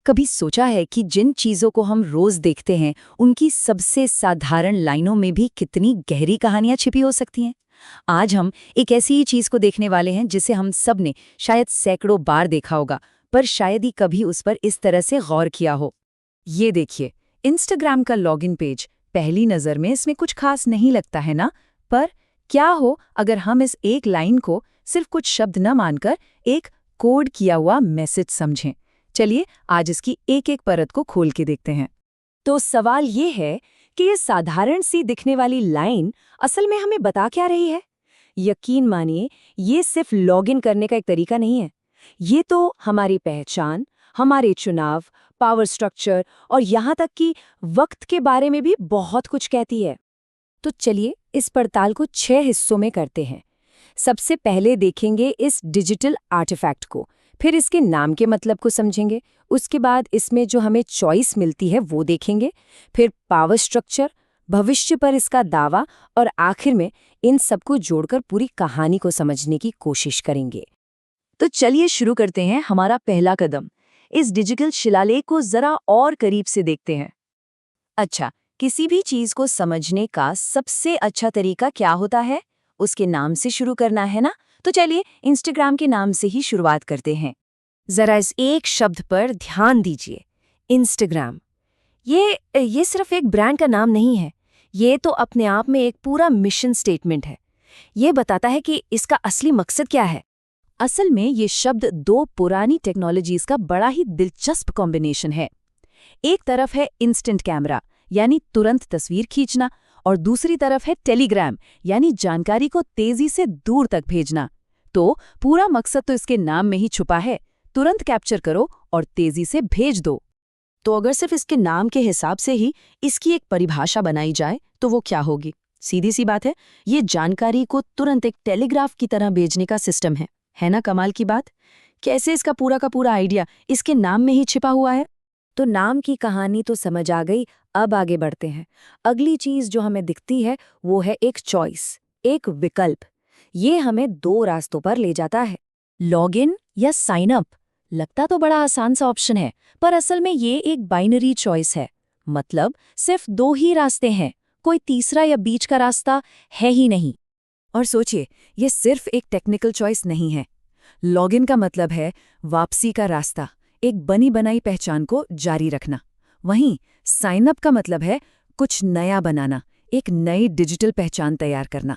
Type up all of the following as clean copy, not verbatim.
कभी सोचा है कि जिन चीज़ों को हम रोज़ देखते हैं उनकी सबसे साधारण लाइनों में भी कितनी गहरी कहानियां छिपी हो सकती हैं? आज हम एक ऐसी ही चीज़ को देखने वाले हैं जिसे हम सब ने शायद सैकड़ों बार देखा होगा, पर शायद ही कभी उस पर इस तरह से गौर किया हो। ये देखिए, इंस्टाग्राम का लॉगिन पेज। पहली नज़र में इसमें कुछ खास नहीं लगता है ना? पर क्या हो अगर हम इस एक लाइन को सिर्फ कुछ शब्द न मानकर एक कोड किया हुआ मैसेज समझें। चलिए आज इसकी एक एक परत को खोल के देखते हैं। तो सवाल ये है कि ये साधारण सी दिखने वाली लाइन असल में हमें बता क्या रही है? यकीन मानिए, ये सिर्फ लॉगिन करने का एक तरीका नहीं है। ये तो हमारी पहचान, हमारे चुनाव, पावर स्ट्रक्चर और यहाँ तक कि वक्त के बारे में भी बहुत कुछ कहती है। तो चलिए इस पड़ताल को 6 हिस्सों में करते हैं। सबसे पहले देखेंगे इस डिजिटल आर्टिफैक्ट को, फिर इसके नाम के मतलब को समझेंगे, उसके बाद इसमें जो हमें चॉइस मिलती है वो देखेंगे, फिर पावर स्ट्रक्चर, भविष्य पर इसका दावा और आखिर में इन सबको जोड़कर पूरी कहानी को समझने की कोशिश करेंगे। तो चलिए शुरू करते हैं हमारा पहला कदम। इस डिजिटल शिलालेख को जरा और करीब से देखते हैं। अच्छा, किसी भी चीज को समझने का सबसे अच्छा तरीका क्या होता है? उसके नाम से शुरू करना है ना? तो चलिए इंस्टाग्राम के नाम से ही शुरुआत करते हैं। जरा इस एक शब्द पर ध्यान दीजिए, इंस्टाग्राम। ये सिर्फ एक ब्रांड का नाम नहीं है, ये तो अपने आप में एक पूरा मिशन स्टेटमेंट है। ये बताता है कि इसका असली मकसद क्या है। असल में ये शब्द 2 पुरानी टेक्नोलॉजीज का बड़ा ही दिलचस्प कॉम्बिनेशन है। एक तरफ है इंस्टेंट कैमरा, यानी तुरंत तस्वीर खींचना, और दूसरी तरफ है टेलीग्राम, यानी जानकारी को तेजी से दूर तक भेजना। तो पूरा मकसद तो इसके नाम में ही छुपा है, तुरंत कैप्चर करो और तेजी से भेज दो। तो अगर सिर्फ इसके नाम के हिसाब से ही इसकी एक परिभाषा बनाई जाए तो वो क्या होगी? सीधी सी बात है, ये जानकारी को तुरंत एक टेलीग्राफ की तरह भेजने का सिस्टम है ना? कमाल की बात। कैसे इसका पूरा का पूरा आइडिया इसके नाम में ही छिपा हुआ है? तो नाम की कहानी तो समझ आ गई, अब आगे बढ़ते हैं। अगली चीज जो हमें दिखती है वो है एक चॉइस, एक विकल्प। ये हमें 2 रास्तों पर ले जाता है, लॉगिन या साइन अप। लगता तो बड़ा आसान सा ऑप्शन है, पर असल में ये एक बाइनरी चॉइस है। मतलब सिर्फ 2 ही रास्ते हैं, कोई तीसरा या बीच का रास्ता है ही नहीं। और सोचिए, ये सिर्फ एक टेक्निकल चॉइस नहीं है। लॉगिन का मतलब है वापसी का रास्ता, एक बनी बनाई पहचान को जारी रखना। वहीं साइन अप का मतलब है कुछ नया बनाना, एक नई डिजिटल पहचान तैयार करना।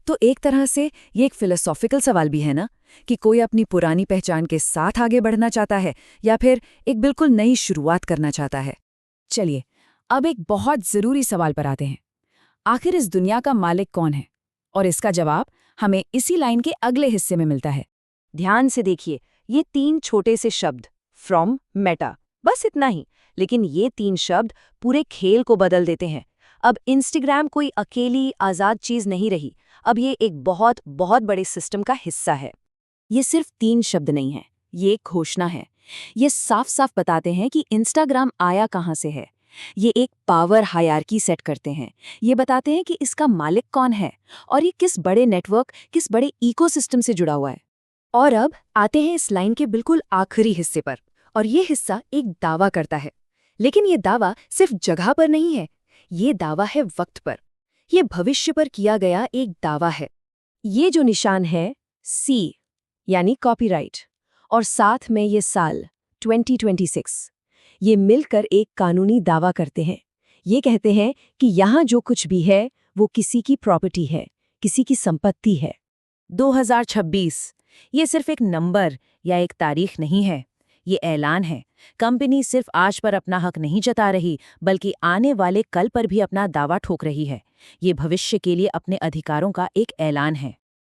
तो एक तरह से ये एक फिलोसॉफिकल सवाल भी है ना, कि कोई अपनी पुरानी पहचान के साथ आगे बढ़ना चाहता है या फिर एक बिल्कुल नई शुरुआत करना चाहता है। चलिए अब एक बहुत जरूरी सवाल पर आते हैं। आखिर इस दुनिया का मालिक कौन है? और इसका जवाब हमें इसी लाइन के अगले हिस्से में मिलता है। ध्यान से देखिए, ये 3 छोटे से शब्द, फ्रॉम, मेटा, बस इतना ही, लेकिन ये 3 शब्द पूरे खेल को बदल देते हैं। अब इंस्टाग्राम कोई अकेली आज़ाद चीज़ नहीं रही, अब ये एक बहुत बहुत बड़े सिस्टम का हिस्सा है। ये सिर्फ 3 शब्द नहीं है, ये एक घोषणा है। ये साफ साफ बताते हैं कि इंस्टाग्राम आया कहाँ से है। ये एक पावर हायरार्की सेट करते हैं। ये बताते हैं कि इसका मालिक कौन है और ये किस बड़े नेटवर्क, किस बड़े इकोसिस्टम से जुड़ा हुआ है। और अब आते हैं इस लाइन के बिल्कुल आखिरी हिस्से पर, और ये हिस्सा एक दावा करता है। लेकिन ये दावा सिर्फ जगह पर नहीं है, ये दावा है वक्त पर। ये भविष्य पर किया गया एक दावा है। ये जो निशान है सी, यानी कॉपीराइट, और साथ में ये साल 2026, ये मिलकर एक कानूनी दावा करते हैं। ये कहते हैं कि यहाँ जो कुछ भी है वो किसी की प्रॉपर्टी है, किसी की संपत्ति है। 2026 ये सिर्फ एक नंबर या एक तारीख नहीं है, ये ऐलान है। कंपनी सिर्फ आज पर अपना हक नहीं जता रही, बल्कि आने वाले कल पर भी अपना दावा ठोक रही है। ये भविष्य के लिए अपने अधिकारों का एक ऐलान है।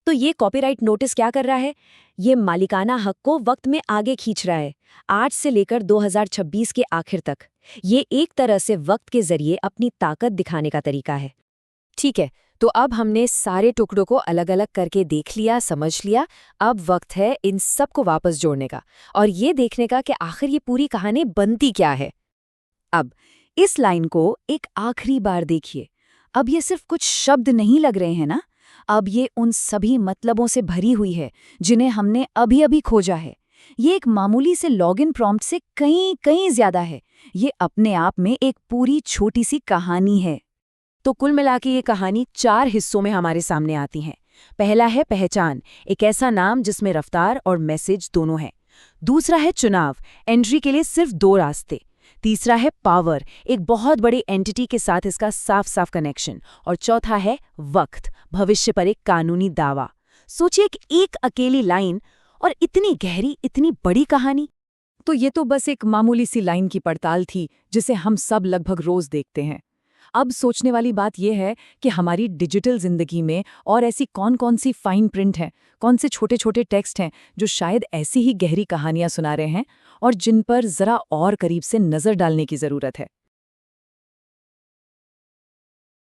तो ये कॉपीराइट नोटिस क्या कर रहा है? ये मालिकाना हक को वक्त में आगे खींच रहा है, आज से लेकर 2026 के आखिर तक। ये एक तरह से वक्त के जरिए अपनी ताकत दिखाने का तरीका है। ठीक है, तो अब हमने सारे टुकड़ों को अलग अलग करके देख लिया, समझ लिया। अब वक्त है इन सब को वापस जोड़ने का और ये देखने का कि आखिर ये पूरी कहानी बनती क्या है। अब इस लाइन को एक आखिरी बार देखिए। अब ये सिर्फ कुछ शब्द नहीं लग रहे हैं ना, अब ये उन सभी मतलबों से भरी हुई है जिन्हें हमने अभी अभी खोजा है। ये एक मामूली से लॉगिन प्रॉम्प्ट से कहीं कहीं ज्यादा है। ये अपने आप में एक पूरी छोटी सी कहानी है। तो कुल मिला के ये कहानी 4 हिस्सों में हमारे सामने आती है। पहला है पहचान, एक ऐसा नाम जिसमें रफ्तार और मैसेज दोनों है। दूसरा है चुनाव, एंट्री के लिए सिर्फ 2 रास्ते। तीसरा है पावर, एक बहुत बड़ी एंटिटी के साथ इसका साफ साफ कनेक्शन। और चौथा है वक्त, भविष्य पर एक कानूनी दावा। सोचिए कि एक अकेली लाइन और इतनी गहरी, इतनी बड़ी कहानी। तो ये तो बस एक मामूली सी लाइन की पड़ताल थी जिसे हम सब लगभग रोज देखते हैं। अब सोचने वाली बात यह है कि हमारी डिजिटल जिंदगी में और ऐसी कौन-कौन सी फाइन प्रिंट हैं, कौन से छोटे-छोटे टेक्स्ट हैं जो शायद ऐसी ही गहरी कहानियां सुना रहे हैं और जिन पर जरा और करीब से नजर डालने की जरूरत है।